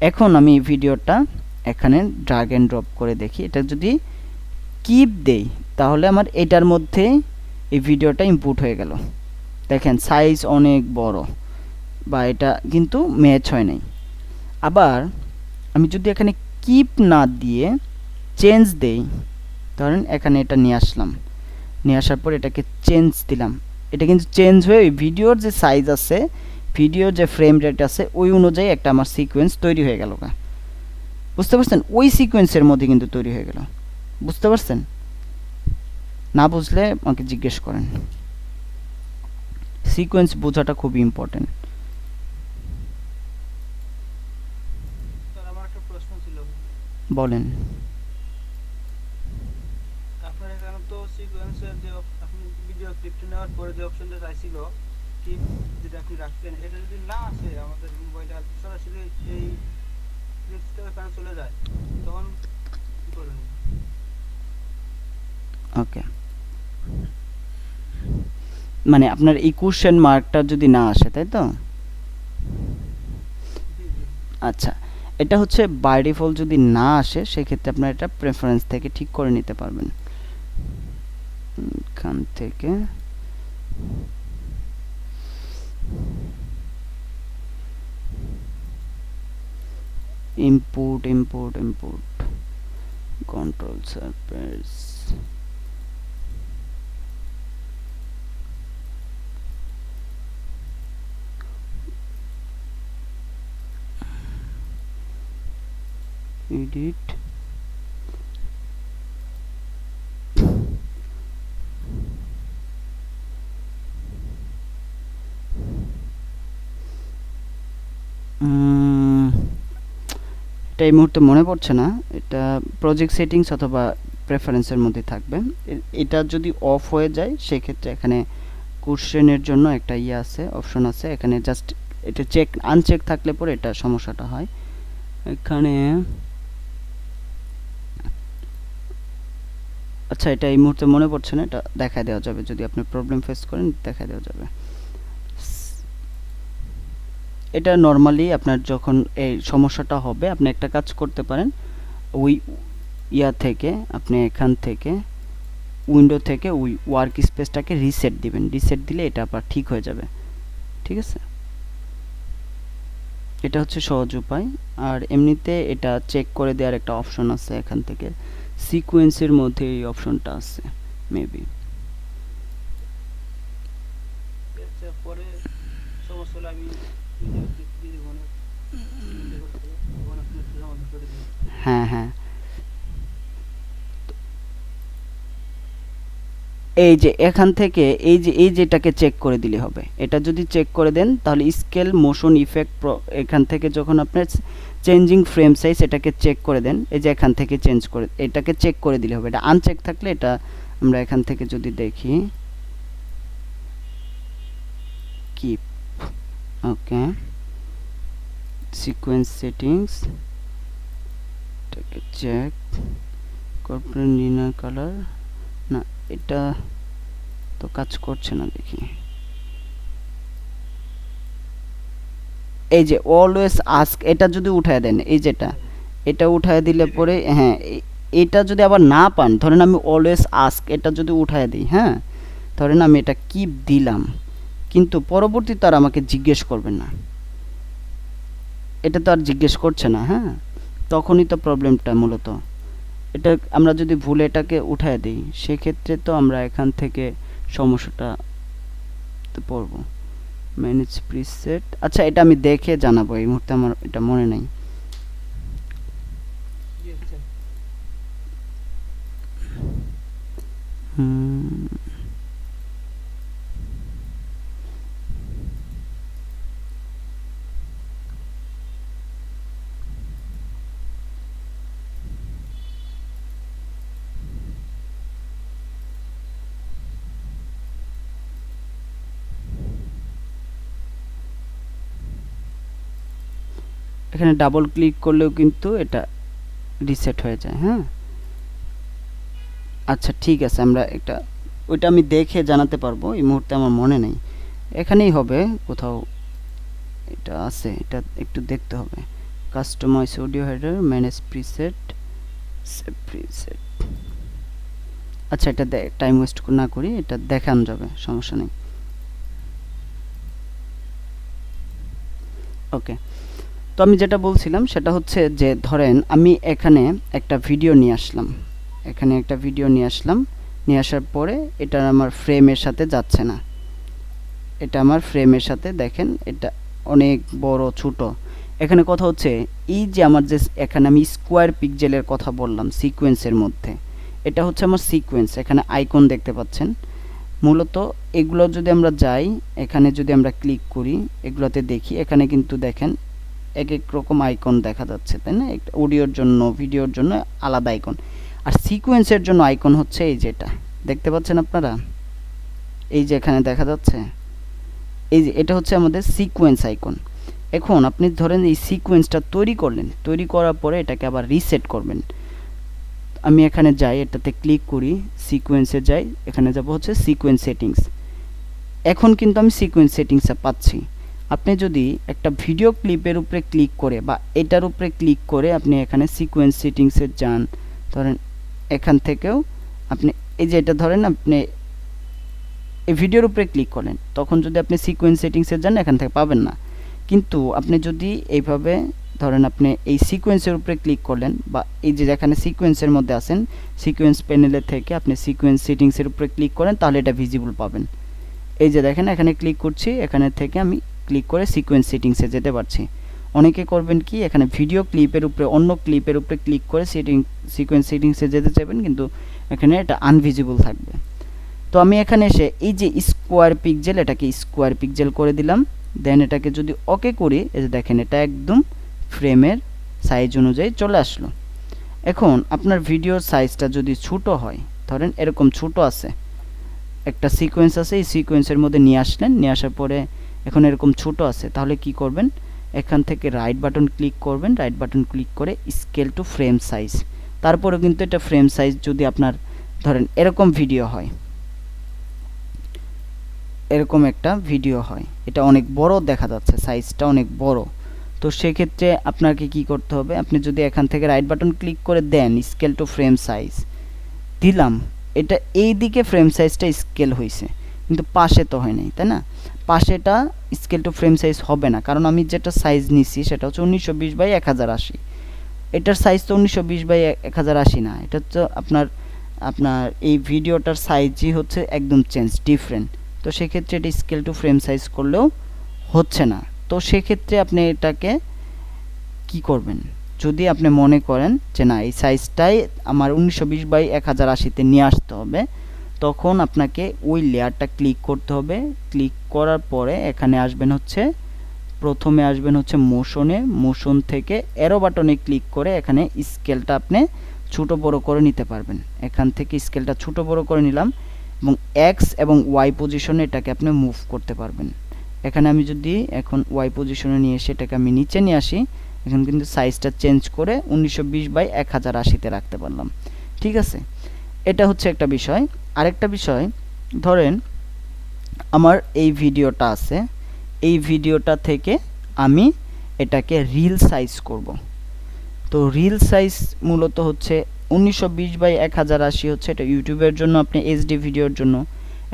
এখন আমি এই ভিডিওটা এখানে ড্র্যাগ এন্ড ড্রপ করে দেখি। এটা যদি কিপ দেই তাহলে আমার এটার মধ্যে এই ভিডিওটা ইনপুট হয়ে গেল। দেখেন সাইজ অনেক বড়, বা এটা কিন্তু ম্যাচ হয় নাই। আবার আমি যদি এখানে কিপ না দিয়ে চেঞ্জ দেই, ধরেন এখানে এটা নিয়ে আসলাম, নিয়ে আসার পর এটাকে চেঞ্জ দিলাম, এটা কিন্তু চেঞ্জ হয়ে ওই ভিডিওর যে সাইজ আছে, ভিডিওর যে ফ্রেম রেট আছে, ওই অনুযায়ী একটা আমার সিকোয়েন্স তৈরি হয়ে গেল। বুঝতে পারছেন? ওই সিকোয়েন্সের মধ্যে কিন্তু তৈরি হয়ে গেল। বুঝতে পারছেন? না বুঝলে আমাকে জিজ্ঞেস করেন। সিকোয়েন্স বোঝাটা খুবই ইম্পর্টেন্ট। আমার একটা প্রশ্ন ছিল। বলেন। আপনার এখানে তো সিকোয়েন্সের যে আপনি ভিডিও ক্লিপটা নেওয়ার পরে যে অপশনটা চাইছিল ক্লিপ, যেটা আপনি রাখবেন, এটা যদি না আসে আমাদের মোবাইলে, সরাসরি এই ক্লিপসটা ওখানে চলে যায়, তখন কি করবেন? ওকে, মানে আপনার এই কোশ্চেন মার্কটা যদি না আসে, তাই তো? জি জি। আচ্ছা, এটা হচ্ছে বাই ডিফল্ট যদি না আসে, সেক্ষেত্রে আপনার এটা প্রেফারেন্স থেকে ঠিক করে নিতে পারবেন। এখান থেকে input input input control surface, edit, এটা এই মুহূর্তে মনে পড়ছে না। এটা প্রজেক্ট সেটিংস অথবা প্রেফারেন্সের মধ্যে থাকবে। এটা যদি অফ হয়ে যায়, সেক্ষেত্রে এখানে কোশ্চেনের জন্য একটা ইয়ে আছে, অপশন আছে। এখানে জাস্ট এটা চেক আনচেক থাকলে পরে এটা সমস্যাটা হয়। এখানে আচ্ছা, এটা এই মুহূর্তে মনে পড়ছে না, এটা দেখা দেওয়া যাবে। যদি আপনি প্রবলেম ফেস করেন, দেখা দেওয়া যাবে। এটা নর্মালি আপনার যখন এই সমস্যাটা হবে, আপনি একটা কাজ করতে পারেন। ওই ইয়া থেকে আপনি এখান থেকে উইন্ডো থেকে ওই ওয়ার্ক স্পেসটাকে রিসেট দিবেন। রিসেট দিলে এটা আবার ঠিক হয়ে যাবে। ঠিক আছে? এটা হচ্ছে সহজ উপায়। আর এমনিতে এটা চেক করে দেওয়ার একটা অপশন আছে এখান থেকে, সিকোয়েন্সের মধ্যে এই অপশনটা আছে মেবি। আচ্ছা, পরে সমস্যা হলে আমি ভিডিও ক্লিপ দিয়ে দেবো, অনেক ভিডিও করতে হবে, তখন আপনি একটু সমাধান করে দেবেন। হ্যাঁ হ্যাঁ, এই যে এখান থেকে এই যেটাকে চেক করে দিলে হবে। এটা যদি চেক করে দেন, তাহলে স্কেল মোশন ইফেক্ট এখান থেকে যখন আপনার চেঞ্জিং ফ্রেম সাইজ, এটাকে চেক করে দেন। এই যে এখান থেকে চেঞ্জ করে, এটাকে চেক করে দিলে হবে। এটা আনচেক থাকলে, এটা আমরা এখান থেকে যদি দেখি, কিপ, ওকে, সিকোয়েন্স সেটিংস, এটাকে চেক, কর্পোরেট লিনিয়ার কালার, না এটা তো কাজ করছে না, দেখি। এই যে অলওয়েজ আস্ক, এটা যদি উঠায় দেন, এই যেটা, এটা উঠায় দিলে পরে, হ্যাঁ, এটা যদি আবার না পান, ধরেন আমি অলওয়েজ আস্ক এটা যদি উঠায় দিই, হ্যাঁ, ধরেন আমি এটা কিপ দিলাম, কিন্তু পরবর্তীতে আর আমাকে জিজ্ঞেস করবেন না, এটা তো আর জিজ্ঞেস করছে না, হ্যাঁ, তখনই তো প্রবলেমটা মূলত। এটা আমরা যদি ভুলে এটাকে উঠায় দিই, সেক্ষেত্রে তো আমরা এখান থেকে সমস্যাটা পড়বো। ম্যানেজ প্রিসেট, আচ্ছা এটা আমি দেখে জানাবো, এই মুহূর্তে আমার এটা মনে নাই। জি আচ্ছা। হুম, এখানে ডাবল ক্লিক করলেও কিন্তু এটা রিসেট হয়ে যায়। হ্যাঁ, আচ্ছা ঠিক আছে, আমরা একটা ওইটা আমি দেখে জানাতে পারবো, এই মুহূর্তে আমার মনে নেই। এখানেই হবে কোথাও, এটা আছে, এটা একটু দেখতে হবে। Customize audio header, manage preset, save preset. আচ্ছা, এটা টাইম ওয়েস্ট না করি, এটা দেখানো যাবে, সমস্যা নেই। ওকে, তো আমি যেটা বলছিলাম সেটা হচ্ছে যে ধরেন আমি এখানে একটা ভিডিও নিয়ে আসলাম, নিয়ে আসার পরে এটা আমার ফ্রেমের সাথে যাচ্ছে না, এটা আমার ফ্রেমের সাথে দেখেন এটা অনেক বড় ছোট। এখানে কথা হচ্ছে এই যে আমার যে এখানে আমি স্কোয়ার পিক্সেলের কথা বললাম সিকোয়েন্সের মধ্যে, এটা হচ্ছে আমার সিকোয়েন্স, এখানে আইকন দেখতে পাচ্ছেন। মূলত এগুলো যদি আমরা যাই, এখানে যদি আমরা ক্লিক করি, এগুলোতে দেখি, এখানে কিন্তু দেখেন এক এক রকম আইকন দেখা যাচ্ছে, তাই না? অডিওর জন্য, ভিডিওর জন্য আলাদা আইকন, আর সিকোয়েন্সের জন্য আইকন হচ্ছে এই যেটা দেখতে পাচ্ছেন আপনারা, এই যে এখানে দেখা যাচ্ছে, এই যে এটা হচ্ছে আমাদের সিকোয়েন্স আইকন। এখন আপনি ধরেন এই সিকোয়েন্সটা তৈরি করলেন, তৈরি করার পরে এটাকে আবার রিসেট করবেন। আমি এখানে যাই, এটাতে ক্লিক করি, সিকোয়েন্সে যাই, এখানে যাব হচ্ছে সিকোয়েন্স সেটিংস। এখন কিন্তু আমি সিকোয়েন্স সেটিংসে পাচ্ছি। আপনি যদি একটা ভিডিও ক্লিপের উপরে ক্লিক করে বা এটার উপরে ক্লিক করে আপনি এখানে সিকোয়েন্স সেটিংসে যান, ধরেন এখান থেকেও আপনি এই যে এটা ধরেন আপনি এই ভিডিওর উপরে ক্লিক করেন, তখন যদি আপনি সিকোয়েন্স সেটিংসে যান এখান থেকে পাবেন না। কিন্তু আপনি যদি এইভাবে ধরেন আপনি এই সিকোয়েন্সের উপরে ক্লিক করলেন, বা এই যে যেখানে সিকোয়েন্সের মধ্যে আছেন সিকোয়েন্স প্যানেলের থেকে আপনি সিকোয়েন্স সেটিংসের উপরে ক্লিক করেন, তাহলে এটা ভিজিবল পাবেন। এই যে দেখেন এখানে ক্লিক করছি, এখানে থেকে আমি ক্লিক করে সিকোয়েন্স সেটিংসে যেতে পারছি। অনেকে করবেন কি, এখানে ভিডিও ক্লিপের উপরে অন্য ক্লিপের উপরে ক্লিক করে সিকোয়েন্স সেটিংসে যেতে চাইবেন, কিন্তু এখানে এটা আনভিজিবল থাকবে। তো আমি এখানে এসে এই যে স্কোয়ার পিক্সেল, এটাকে স্কোয়ার পিক্সেল করে দিলাম। দেন এটাকে যদি ওকে করি, এই যে দেখেন এটা একদম ফ্রেমের সাইজ অনুযায়ী চলে আসলো। এখন আপনার ভিডিওর সাইজটা যদি ছোট হয়, ধরেন এরকম ছোট আছে, একটা সিকোয়েন্স আছে, এই সিকোয়েন্সের মধ্যে নিয়ে আসলেন, নিয়ে আসার পরে এখন এরকম ছোট আছে, তাহলে কি করবেন, এখান থেকে রাইট বাটন ক্লিক করবেন, রাইট বাটন ক্লিক করে স্কেল টু ফ্রেম সাইজ। তারপরে কিন্তু এটা ফ্রেম সাইজ যদি আপনার ধরেন এরকম ভিডিও হয়, এরকম একটা ভিডিও হয়, এটা অনেক বড় দেখা যাচ্ছে, সাইজটা অনেক বড়, তো সেক্ষেত্রে আপনাকে কি করতে হবে, আপনি যদি এখান থেকে রাইট বাটন ক্লিক করে দেন স্কেল টু ফ্রেম সাইজ দিলাম, এটা এই দিকে ফ্রেম সাইজটা স্কেল হয়েছে, কিন্তু পাশে তো হয় নাই, তাই না? পাশেটা স্কেল টু ফ্রেম সাইজ হবে না, কারণ আমি যেটা সাইজ নিছি সেটা হচ্ছে 1920x1080। এটার সাইজ তো 1920x1080 না, এটা হচ্ছে আপনার এই ভিডিওটার সাইজই হচ্ছে একদম চেঞ্জ, ডিফারেন্ট। তো সেক্ষেত্রে এটা স্কেল টু ফ্রেম সাইজ করলেও হচ্ছে না। তো সেক্ষেত্রে আপনি এটাকে কি করবেন, যদি আপনি মনে করেন যে না এই সাইজটাই আমার 1920x1080-তে নিয়ে আসতে হবে, তখন আপনাকে ওই লেয়ারটা ক্লিক করতে হবে। ক্লিক করার পরে এখানে আসবেন হচ্ছে, প্রথমে আসবেন হচ্ছে মোশনে, মোশন থেকে অ্যারো বাটনে ক্লিক করে এখানে স্কেলটা আপনি ছোট বড় করে নিতে পারবেন। এখান থেকে স্কেলটা ছোট বড় করে নিলাম এবং এক্স এবং ওয়াই পজিশনে এটাকে আপনি মুভ করতে পারবেন। এখানে আমি যদি এখন ওয়াই পজিশনে নিয়ে এসে এটাকে আমি নিচে নিয়ে আসি, এখন কিন্তু সাইজটা চেঞ্জ করে 1920x1080-তে রাখতে পারলাম। ঠিক আছে, এটা হচ্ছে একটা বিষয়। আরেকটা বিষয়, ধরেন আমার এই ভিডিওটা আছে, এই ভিডিওটা থেকে আমি এটাকে রিল সাইজ করব। তো রিল সাইজ মূলত হচ্ছে 1920x1080 হচ্ছে এটা ইউটিউবের জন্য, আপনি এইচডি ভিডিওর জন্য।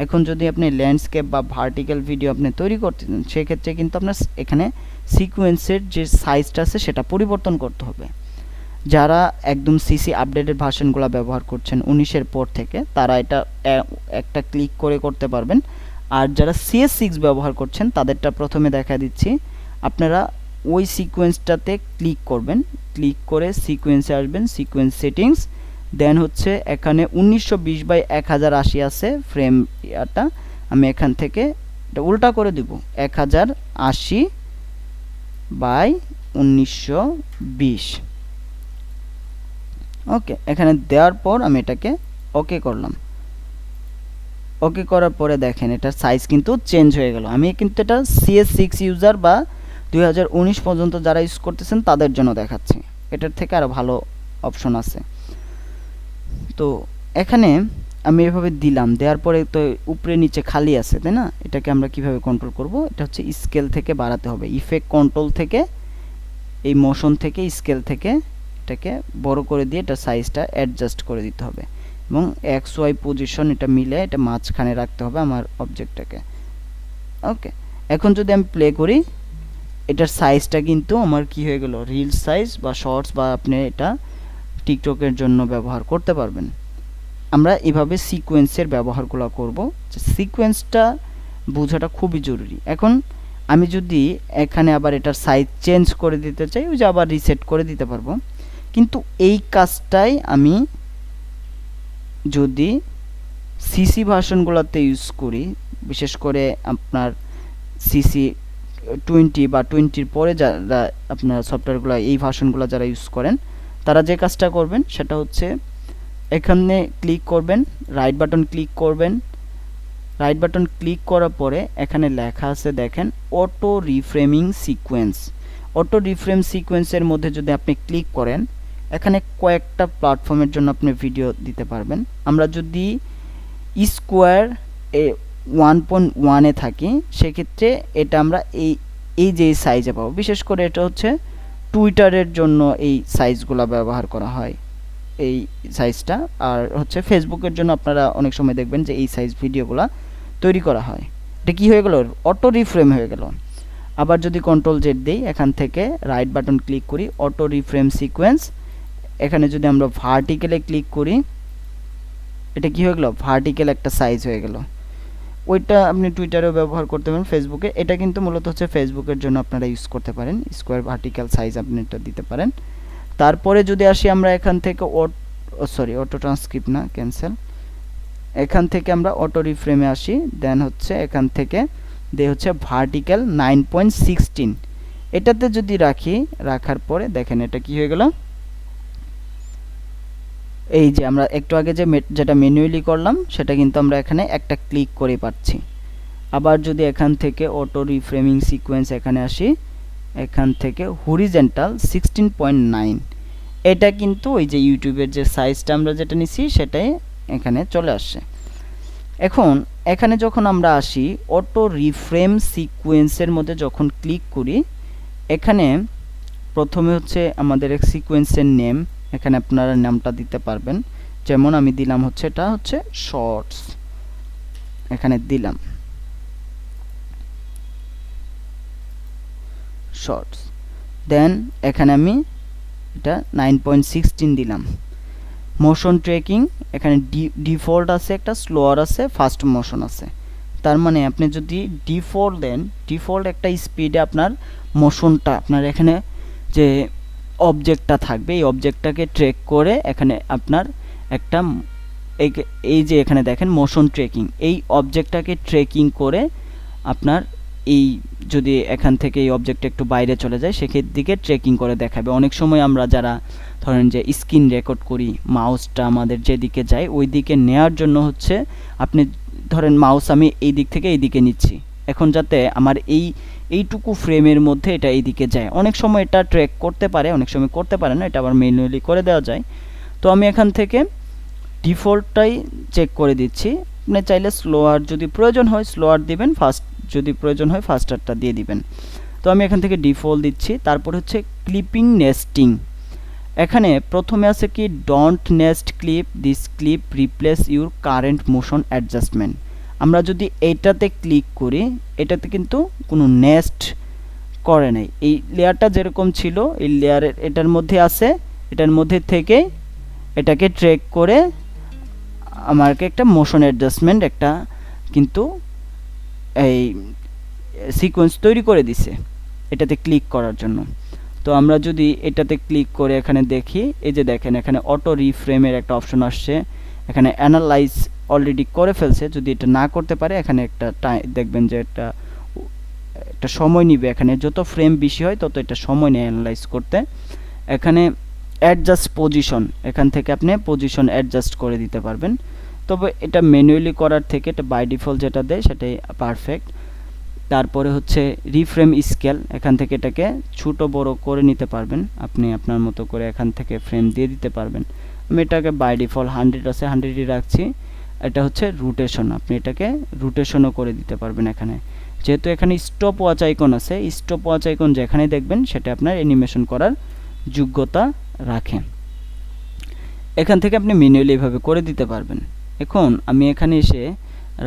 এখন যদি আপনি ল্যান্ডস্কেপ বা ভার্টিক্যাল ভিডিও আপনি তৈরি করতে চান, সেক্ষেত্রে কিন্তু আপনার এখানে সিকোয়েন্সের যে সাইজটা আছে সেটা পরিবর্তন করতে হবে। যারা একদম সিসি আপডেটেড ভার্সনগুলো ব্যবহার করছেন 19-এর পর থেকে, তারা এটা একটা ক্লিক করে করতে পারবেন। আর যারা CS6 ব্যবহার করছেন তাদেরটা প্রথমে দেখা দিচ্ছি, আপনারা ওই সিকোয়েন্সটাতে ক্লিক করবেন, ক্লিক করে সিকোয়েন্সে আসবেন, সিকোয়েন্স সেটিংস, দেন হচ্ছে এখানে 1920x1080 আছে ফ্রেম ইয়াটা, আমি এখান থেকে এটা উল্টা করে দিব, 1080x1920। ওকে, এখানে দেওয়ার পর আমি এটাকে ওকে করলাম। ওকে করার পরে দেখেন এটার সাইজ কিন্তু চেঞ্জ হয়ে গেল। আমি কিন্তু এটা CS6 ইউজার বা 2019 পর্যন্ত যারা ইউজ করতেছেন তাদের জন্য দেখাচ্ছি, এটার থেকে আরও ভালো অপশন আছে। তো এখানে আমি এভাবে দিলাম, দেওয়ার পরে তো উপরে নিচে খালি আছে, তাই না? এটাকে আমরা কিভাবে কন্ট্রোল করব, এটা হচ্ছে স্কেল থেকে বাড়াতে হবে, ইফেক্ট কন্ট্রোল থেকে এই মোশন থেকে স্কেল থেকে এটাকে বড় করে দিয়ে এটা সাইজটা অ্যাডজাস্ট করে দিতে হবে এবং এক্স ওয়াই পজিশন এটা মিলে এটা মাঝখানে রাখতে হবে আমার অবজেক্টটাকে। ওকে, এখন যদি আমি প্লে করি এটার সাইজটা কিন্তু আমার কি হয়ে গেল, রিল সাইজ বা শর্টস বা আপনি এটা টিকটকের জন্য ব্যবহার করতে পারবেন। আমরা এভাবে সিকোয়েন্সের ব্যবহারগুলো করব, যে সিকোয়েন্সটা বোঝাটা খুবই জরুরি। এখন আমি যদি এখানে আবার এটার সাইজ চেঞ্জ করে দিতে চাই, ওই যে আবার রিসেট করে দিতে পারবো। কিন্তু এই কাজটাই আমি যদি সিসি ভার্সনগুলোতে ইউজ করি, বিশেষ করে আপনার সিসি 20 বা 20-র পরে যারা আপনার সফটওয়্যারগুলো এই ভার্সনগুলো যারা ইউজ করেন, তারা যে কাজটা করবেন সেটা হচ্ছে এখানে ক্লিক করবেন, রাইট বাটন ক্লিক করবেন। রাইট বাটন ক্লিক করার পরে এখানে লেখা আছে দেখেন auto reframing sequence. Auto reframe সিকোয়েন্সের মধ্যে যদি আপনি ক্লিক করেন, এখানে কয়েকটা প্ল্যাটফর্মের জন্য আপনি ভিডিও দিতে পারবেন। আমরা যদি স্কোয়ার 1.1-এ থাকি, সেক্ষেত্রে এটা আমরা এই যে সাইজে পাবো। বিশেষ করে এটা হচ্ছে টুইটারের জন্য এই সাইজগুলো ব্যবহার করা হয়, এই সাইজটা। আর হচ্ছে ফেসবুকের জন্য আপনারা অনেক সময় দেখবেন যে এই সাইজ ভিডিওগুলো তৈরি করা হয়। এটা কি হয়ে গেল, অটো রিফ্রেম হয়ে গেল। আবার যদি কন্ট্রোল জেড দিই, এখান থেকে রাইট বাটন ক্লিক করি, অটো রিফ্রেম সিকোয়েন্স। এখানে যদি আমরা ভার্টিক্যালে ক্লিক করি, এটা কি হয়ে গেল, ভার্টিক্যাল একটা সাইজ হয়ে গেল। ওইটা আপনি টুইটারেও ব্যবহার করতে পারেন, ফেসবুকে। এটা কিন্তু মূলত হচ্ছে ফেসবুকের জন্য আপনারা ইউজ করতে পারেন, স্কোয়ার ভার্টিক্যাল সাইজ আপনি এটা দিতে পারেন। তারপরে যদি আসি আমরা এখান থেকে অটো ট্রান্সক্রিপ্ট না, ক্যান্সেল। এখান থেকে আমরা অটো রিফ্রেমে আসি, দেন হচ্ছে এখান থেকে হচ্ছে ভার্টিক্যাল 9.16 এটাতে যদি রাখি, রাখার পরে দেখেন এটা কি হয়ে গেল, এই যে আমরা একটু আগে যেটা ম্যানুয়ালি করলাম সেটা কিন্তু আমরা এখানে একটা ক্লিক করে পাচ্ছি। আবার যদি এখান থেকে অটো রিফ্রেমিং সিকোয়েন্স এখানে আসি, এখান থেকে হরিজেন্টাল 16.9 এটা কিন্তু ওই যে ইউটিউবের যে সাইজটা আমরা যেটা নিছি সেটাই এখানে চলে আসছে। এখন এখানে যখন আমরা আসি অটো রিফ্রেম সিকোয়েন্সের মধ্যে যখন ক্লিক করি, এখানে প্রথমে হচ্ছে আমাদের এক সিকোয়েন্সের নেম, এখানে আপনারা নামটা দিতে পারবেন। যেমন আমি দিলাম হচ্ছে এটা হচ্ছে শর্টস, এখানে দিলাম শর্টস। দেন এখানে আমি এটা 9.16 দিলাম। মোশন ট্র্যাকিং এখানে ডিফল্ট আছে, একটা স্লোয়ার আছে, ফাস্ট মোশন আছে। তার মানে আপনি যদি ডিফল্ট দেন, ডিফল্ট একটা স্পিডে আপনার মোশনটা, আপনার এখানে যে অবজেক্টটা থাকবে এই অবজেক্টটাকে ট্র্যাক করে এখানে আপনার একটা এই যে এখানে দেখেন মোশন ট্র্যাকিং, এই অবজেক্টটাকে ট্র্যাকিং করে আপনার এই যদি এখান থেকে এই অবজেক্ট একটু বাইরে চলে যায় সেক্ষেত্রে দিকে ট্র্যাকিং করে দেখাবে। অনেক সময় আমরা যারা ধরেন যে স্ক্রিন রেকর্ড করি, মাউসটা আমাদের যেদিকে যায় ওই দিকে নেওয়ার জন্য হচ্ছে আপনি ধরেন মাউস আমি এই দিক থেকে এই দিকে নিচ্ছি, এখন যাতে আমার এইটুকু ফ্রেমের মধ্যে এটা এইদিকে যায়। অনেক সময় এটা ট্র্যাক করতে পারে, অনেক সময় করতে পারে না, এটা আবার ম্যানুয়ালি করে দেওয়া যায়। তো আমি এখান থেকে ডিফল্টটাই চেক করে দিচ্ছি। আপনি চাইলে স্লোয়ার যদি প্রয়োজন হয় স্লোয়ার দিবেন, ফাস্ট যদি প্রয়োজন হয় ফাস্টারটা দিয়ে দিবেন। তো আমি এখান থেকে ডিফল্ট দিচ্ছি। তারপর হচ্ছে ক্লিপিং নেস্টিং, এখানে প্রথমে আছে কি don't nest clip, this clip replace your current motion adjustment. আমরা যদি এইটাতে ক্লিক করি, এটাতে কিন্তু কোনো নেস্ট করে নাই, এই লেয়ারটা যেরকম ছিল এই লেয়ারের এটার মধ্যে আছে, এটার মধ্যে থেকে এটাকে ট্র্যাক করে আমাকে একটা মোশন অ্যাডজাস্টমেন্ট একটা কিন্তু এই সিকোয়েন্স তৈরি করে দিছে এটাতে ক্লিক করার জন্য। তো আমরা যদি এটাতে ক্লিক করে এখানে দেখি, এই যে দেখেন এখানে অটো রিফ্রেমের একটা অপশন আসছে, এখানে অ্যানালাইজ অলরেডি করে ফেলছে। যদি এটা না করতে পারে এখানে একটা দেখবেন যে একটা সময় নিবে, এখানে যত ফ্রেম বেশি হয় তত এটা সময় নেয় অ্যানালাইজ করতে। এখানে অ্যাডজাস্ট পজিশন, এখান থেকে আপনি পজিশন অ্যাডজাস্ট করে দিতে পারবেন। তবে এটা ম্যানুয়ালি করার থেকে এটা বাই ডিফল্ট যেটা দেয় সেটাই পারফেক্ট। তারপরে হচ্ছে রিফ্রেম স্কেল, এখান থেকে এটাকে ছোট বড় করে নিতে পারবেন আপনি আপনার মতো করে, এখান থেকে ফ্রেম দিয়ে দিতে পারবেন। আমি এটাকে বাই ডিফল্ট 100 আছে 100ই রাখছি। এটা হচ্ছে রোটেশন, আপনি এটাকে রোটেশনও করে দিতে পারবেন এখানে, যেহেতু এখানে স্টপ ওয়াচ আইকন আছে, স্টপ ওয়াচ আইকন যেখানে দেখবেন সেটা আপনার অ্যানিমেশন করার যোগ্যতা রাখে। এখান থেকে আপনি ম্যানুয়ালি এভাবে করে দিতে পারবেন। এখন আমি এখানে এসে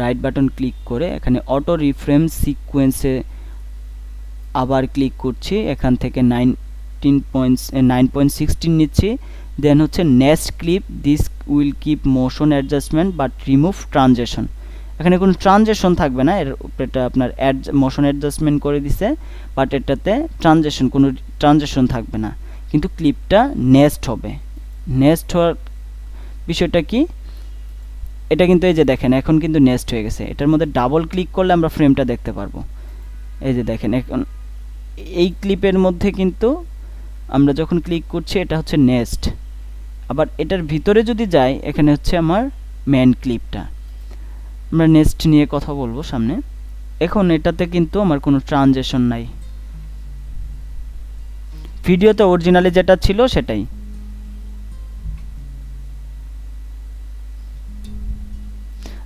রাইট বাটন ক্লিক করে এখানে অটো রিফ্রেম সিকোয়েন্সে আবার ক্লিক করছি, এখান থেকে 9.16 নিচ্ছি, দেন হচ্ছে next clip, this will keep motion adjustment but remove transaction. এখানে কোনো ট্রানজেকশন থাকবে না, এটা আপনার মোশন অ্যাডজাস্টমেন্ট করে দিছে, বাট এটাতে কোনো ট্রানজেকশন থাকবে না, কিন্তু ক্লিপটা নেক্সট হবে। নেক্সট হওয়ার বিষয়টা কি, এটা কিন্তু এই যে দেখেন এখন কিন্তু নেক্সট হয়ে গেছে। এটার মধ্যে ডাবল ক্লিক করলে আমরা ফ্রেমটা দেখতে পারবো। এই যে দেখেন এখন এই ক্লিপের মধ্যে কিন্তু আমরা যখন ক্লিক করছি এটা হচ্ছে নেক্সট। আবার এটার ভিতরে যদি যাই, এখানে হচ্ছে আমার মেন ক্লিপটা। আমরা নেক্সট নিয়ে কথা বলবো সামনে। এখন এটাতে কিন্তু আমার কোনো ট্রানজেকশন নাই, ভিডিওতে অরিজিনালি যেটা ছিল সেটাই।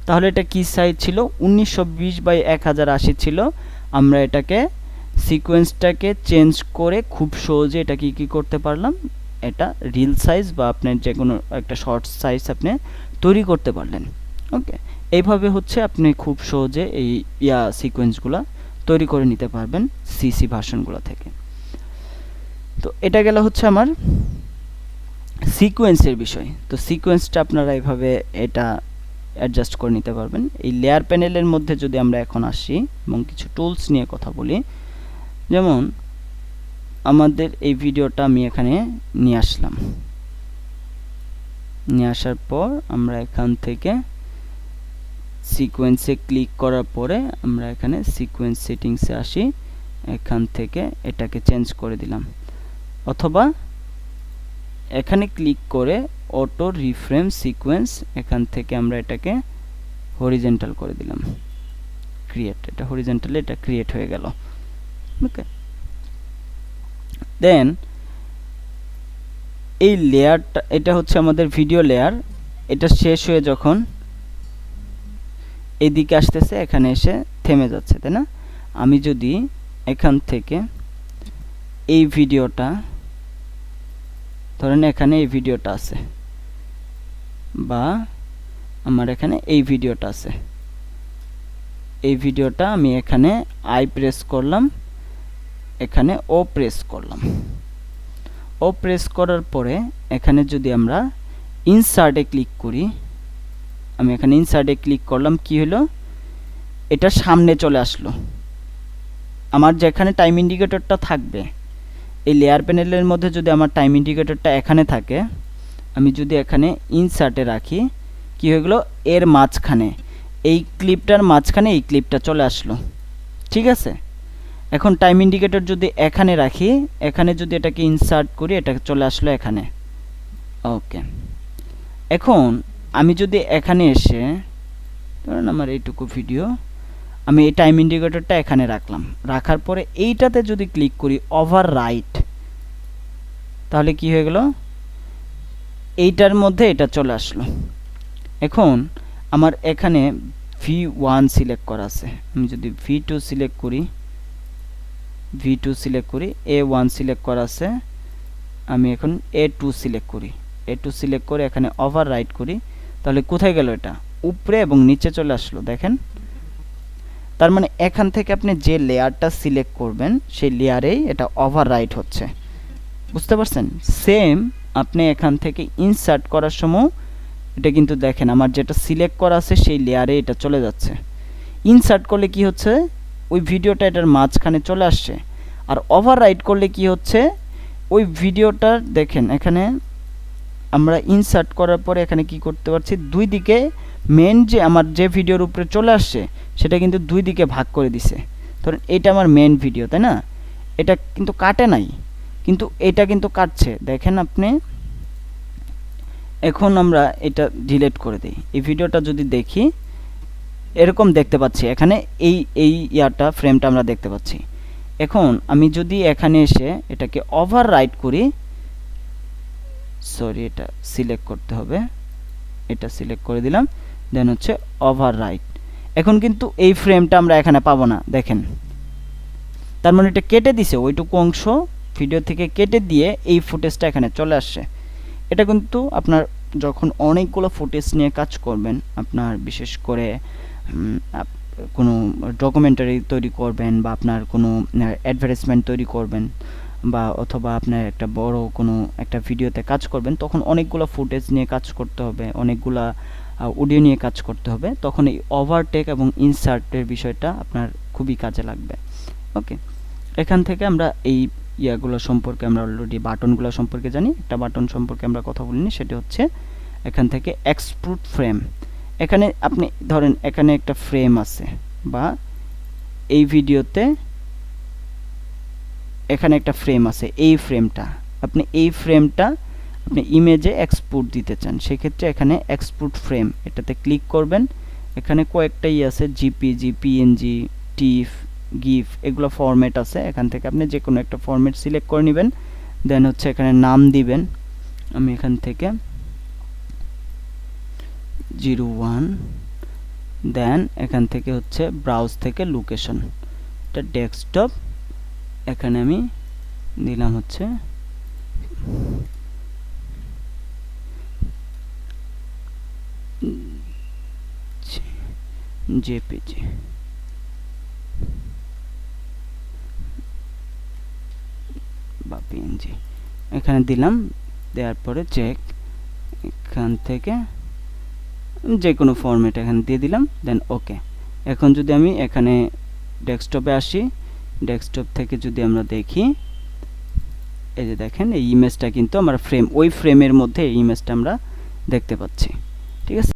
তাহলে এটা কি সাইজ ছিল, 1920x1080 ছিল। আমরা এটাকে সিকোয়েন্সটাকে চেঞ্জ করে খুব সহজে এটা কি করতে পারলাম, এটা রিল সাইজ বা আপনার যে কোনো একটা শর্ট সাইজ আপনি তৈরি করতে পারলেন। ওকে, এইভাবে হচ্ছে আপনি খুব সহজে এই সিকোয়েন্সগুলো তৈরি করে নিতে পারবেন সিসি ভার্সনগুলো থেকে। তো এটা গেল হচ্ছে আমার সিকোয়েন্সের বিষয়। তো সিকোয়েন্সটা আপনারা এইভাবে এটা অ্যাডজাস্ট করে নিতে পারবেন। এই লেয়ার প্যানেলের মধ্যে যদি আমরা এখন আসি এবং কিছু টুলস নিয়ে কথা বলি, যেমন আমাদের এই ভিডিওটা আমি এখানে নিয়ে আসলাম, নিয়ে আসার পর আমরা এখান থেকে সিকোয়েন্সে ক্লিক করার পরে আমরা এখানে সিকোয়েন্স সেটিংসে আসি, এখান থেকে এটাকে চেঞ্জ করে দিলাম, অথবা এখানে ক্লিক করে অটো রিফ্রেম সিকোয়েন্স, এখান থেকে আমরা এটাকে হরিজেন্টাল করে দিলাম, ক্রিয়েট, এটা হরিজেন্টালি এটা ক্রিয়েট হয়ে গেল। ওকে, দেন এই লেয়ারটা, এটা হচ্ছে আমাদের ভিডিও লেয়ার, এটা শেষ হয়ে যখন এদিকে আসতেছে এখানে এসে থেমে যাচ্ছে, তাই না? আমি যদি এখান থেকে এই ভিডিওটা ধরেন এখানে এই ভিডিওটা আছে, বা আমার এখানে এই ভিডিওটা আছে, এই ভিডিওটা আমি এখানে আই প্রেস করলাম, এখানে ও প্রেস করলাম, ও প্রেস করার পরে এখানে যদি আমরা ইনসার্টে ক্লিক করি, আমি এখানে ইনসার্টে ক্লিক করলাম, কি হলো, এটা সামনে চলে আসলো। আমার যেখানে টাইম ইন্ডিকেটরটা থাকবে, এই লেয়ার প্যানেলের মধ্যে যদি আমার টাইম ইন্ডিকেটরটা এখানে থাকে, আমি যদি এখানে ইনসার্টে রাখি, কি হয়ে গেল, এর মাঝখানে এই ক্লিপটার মাঝখানে এই ক্লিপটা চলে আসলো। ঠিক আছে, এখন টাইম ইন্ডিকেটর যদি এখানে রাখি, এখানে যদি এটাকে ইনসার্ট করি, এটা চলে আসলো এখানে। ওকে, এখন আমি যদি এখানে এসে ধরেন আমার এইটুকু ভিডিও, আমি এই টাইম ইন্ডিকেটরটা এখানে রাখলাম, রাখার পরে এইটাতে যদি ক্লিক করি ওভার রাইট, তাহলে কি হয়ে গেল, এইটার মধ্যে এটা চলে আসলো। এখন আমার এখানে V1 সিলেক্ট করা আছে, আমি যদি V2 সিলেক্ট করি, V2 সিলেক্ট করি, A1 সিলেক্ট করা আছে, আমি এখন A2 সিলেক্ট করি, A2 সিলেক্ট করে এখানে ওভার রাইট করি, তাহলে কোথায় গেল, এটা উপরে এবং নিচে চলে আসলো। দেখেন, তার মানে এখান থেকে আপনি যে লেয়ারটা সিলেক্ট করবেন সেই লেয়ারেই এটা ওভার রাইট হচ্ছে, বুঝতে পারছেন? সেম আপনি এখান থেকে ইনসার্ট করার সময় এটা কিন্তু দেখেন আমার যেটা সিলেক্ট করা আছে সেই লেয়ারে এটা চলে যাচ্ছে। ইনসার্ট করলে কি হচ্ছে, ওই ভিডিওটা এটার মাঝখানে চলে আসছে। আর ওভার রাইট করলে কি হচ্ছে, ওই ভিডিওটা দেখেন এখানে আমরা ইনসার্ট করার পরে এখানে কি করতে পারছি, দুই দিকে মেন যে আমার যে ভিডিওর উপরে চলে আসছে সেটা কিন্তু দুই দিকে ভাগ করে দিছে। ধরেন এটা আমার মেন ভিডিও, তাই না? এটা কিন্তু কাটে নাই, কিন্তু এটা কিন্তু কাটছে, দেখেন আপনি। এখন আমরা এটা ডিলিট করে দিই, এই ভিডিওটা যদি দেখি এরকম দেখতে পাচ্ছি, এখানে এই ফ্রেমটা আমরা দেখতে পাচ্ছি। এখন আমি যদি এখানে এসে এটাকে ওভার রাইট করি, সরি এটা সিলেক্ট করতে হবে, এটা সিলেক্ট করে দিলাম, দেন হচ্ছে ওভার রাইট। এখন কিন্তু এই ফ্রেমটা আমরা এখানে পাবো না, দেখেন। তার মানে এটা কেটে দিছে, ওইটুকু অংশ ভিডিও থেকে কেটে দিয়ে এই ফুটেজটা এখানে চলে আসছে। এটা কিন্তু আপনার যখন অনেকগুলো ফুটেজ নিয়ে কাজ করবেন, আপনার বিশেষ করে কোনো ডকুমেন্টারি তৈরি করবেন, বা আপনার কোনো অ্যাডভার্টাইজমেন্ট তৈরি করবেন, বা অথবা আপনার একটা বড় কোনো একটা ভিডিওতে কাজ করবেন, তখন অনেকগুলো ফুটেজ নিয়ে কাজ করতে হবে, অনেকগুলা অডিও নিয়ে কাজ করতে হবে, তখন এই ওভারটেক এবং ইনসার্টের বিষয়টা আপনার খুবই কাজে লাগবে। ওকে, এখান থেকে আমরা এই ইয়াগুলো সম্পর্কে আমরা অলরেডি বাটনগুলো সম্পর্কে জানি। একটা বাটন সম্পর্কে আমরা কথা বলিনি, সেটা হচ্ছে এখান থেকে এক্সট্রুড ফ্রেম। এখানে আপনি ধরেন এখানে একটা ফ্রেম আছে, বা এই ভিডিওতে এখানে একটা ফ্রেম আছে, এই ফ্রেমটা আপনি ইমেজে এক্সপোর্ট দিতে চান, সেক্ষেত্রে এখানে এক্সপোর্ট ফ্রেম এটাতে ক্লিক করবেন। এখানে কয়েকটাই আছে, জিপিজি, পিএনজি, টিফ, গিফ, এগুলো ফরম্যাট আছে। এখান থেকে আপনি যে কোনো একটা ফরম্যাট সিলেক্ট করে নেবেন, দেন হচ্ছে এখানে নাম দিবেন। আমি এখান থেকে 01, দেন এখান থেকে হচ্ছে ব্রাউজ থেকে লোকেশন, এটা ডেস্কটপ, এখানে আমি দিলাম হচ্ছে জেপিজি। বা পিএনজি এখানে দিলাম, দেওয়ার পরে চেক, এখান থেকে যে কোনো ফরম্যাট এখানে দিয়ে দিলাম, দেন ওকে। এখন যদি আমি এখানে ডেস্কটপে আসি, ডেস্কটপ থেকে যদি আমরা দেখি, এই যে দেখেন এই ইমেজটা কিন্তু আমার ফ্রেম, ওই ফ্রেমের মধ্যে এই ইমেজটা আমরা দেখতে পাচ্ছি। ঠিক আছে।